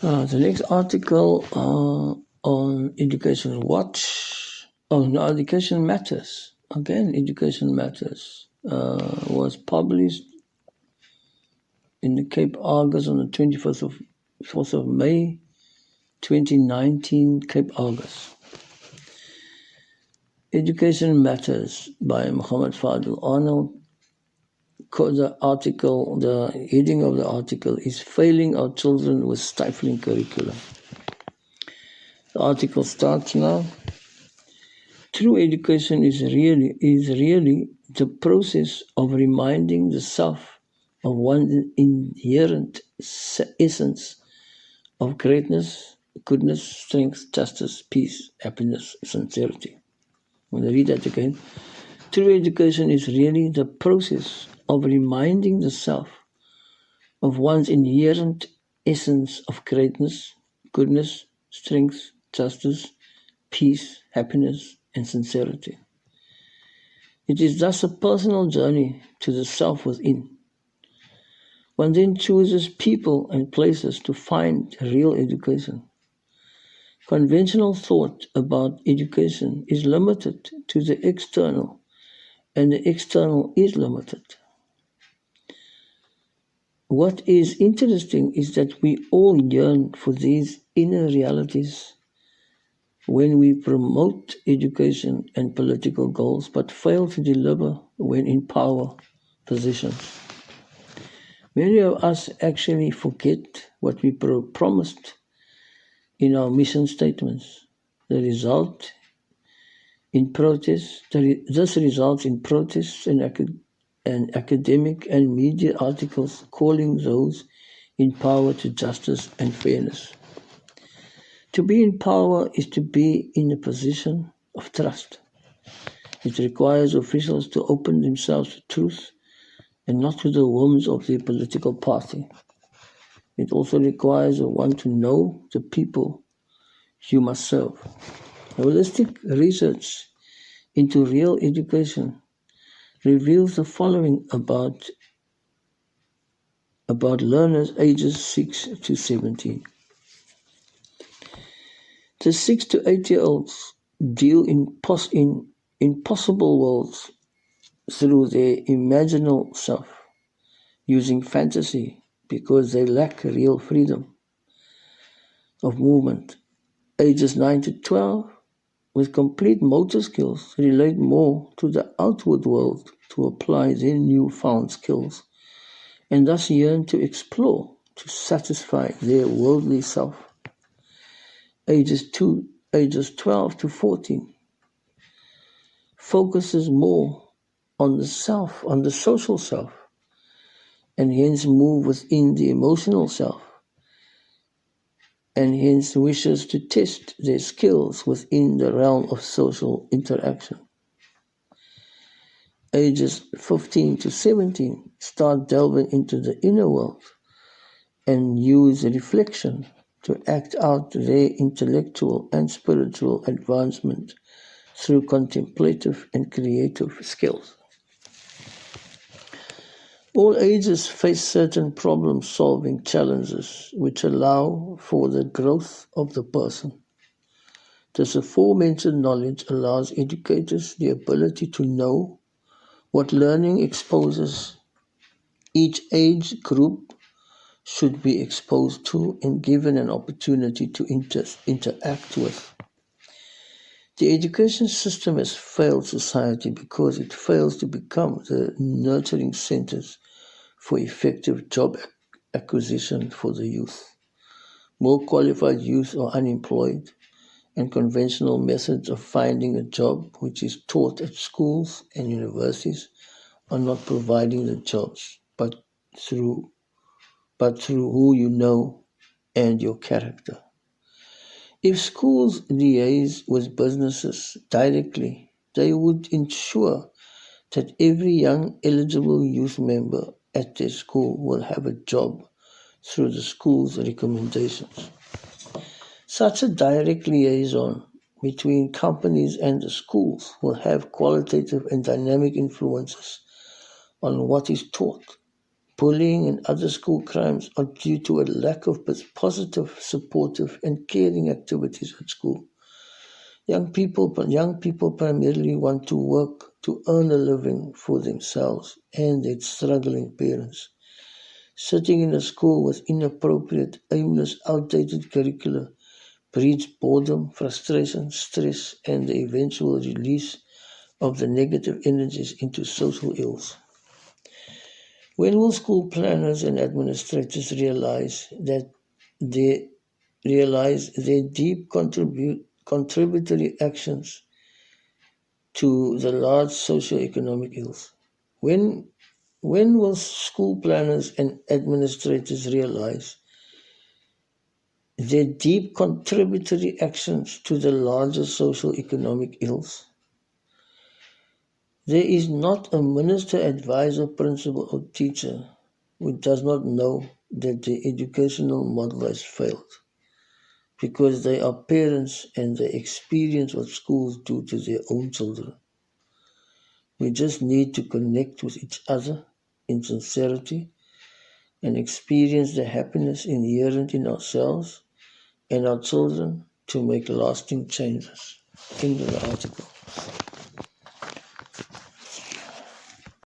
The next article on Education Watch, no, Education Matters, again, Education Matters, was published in the Cape Argus on the 4th of May 2019, Cape Argus. Education Matters by Muhammad Fadil Arnold. The heading of the article is Failing Our Children with Stifling Curricula. The article starts now. True education is really the process of reminding the self of one's inherent essence of greatness, goodness, strength, justice, peace, happiness, sincerity. I'm going to read that again. True education is really the process of reminding the self of one's inherent essence of greatness, goodness, strength, justice, peace, happiness, and sincerity. It is thus a personal journey to the self within. One then chooses people and places to find real education. Conventional thought about education is limited to the external, and the external is limited. What is interesting is that we all yearn for these inner realities when we promote education and political goals, but fail to deliver when in power positions. Many of us actually forget what we promised in our mission statements. This results in protests and academic and media articles calling those in power to justice and fairness. To be in power is to be in a position of trust. It requires officials to open themselves to truth and not to the whims of their political party. It also requires one to know the people you must serve. Holistic research into real education reveals the following about learners ages 6 to 17. The 6 to 8-year-olds deal in impossible worlds through their imaginal self, using fantasy because they lack real freedom of movement. Ages 9 to 12, with complete motor skills, relate more to the outward world to apply their newfound skills, and thus yearn to explore, to satisfy their worldly self. Ages 12 to 14, focuses more on the self, on the social self, and hence move within the emotional self, and hence wishes to test their skills within the realm of social interaction. Ages 15 to 17 start delving into the inner world and use reflection to act out their intellectual and spiritual advancement through contemplative and creative skills. All ages face certain problem-solving challenges which allow for the growth of the person. This aforementioned knowledge allows educators the ability to know what learning exposes each age group should be exposed to and given an opportunity to interact with. The education system has failed society because it fails to become the nurturing centers for effective job acquisition for the youth. More qualified youth are unemployed, and conventional methods of finding a job, which is taught at schools and universities, are not providing the jobs, but through who you know and your character. If schools liaise with businesses directly, they would ensure that every young eligible youth member at their school will have a job through the school's recommendations. Such a direct liaison between companies and the schools will have qualitative and dynamic influences on what is taught, Bullying and other school crimes are due to a lack of positive, supportive, and caring activities at school. Young people primarily want to work to earn a living for themselves and their struggling parents. Sitting in a school with inappropriate, aimless, outdated curricula breeds boredom, frustration, stress, and the eventual release of the negative energies into social ills. When will school planners and administrators they realize their deep contributory actions to the large socio-economic ills? When when will school planners and administrators realize their deep contributory actions to the larger social economic ills? There is not a minister, advisor, principal, or teacher who does not know that the educational model has failed because they are parents and they experience what schools do to their own children. We just need to connect with each other in sincerity and experience the happiness inherent in ourselves and our children to make lasting changes. End of the article.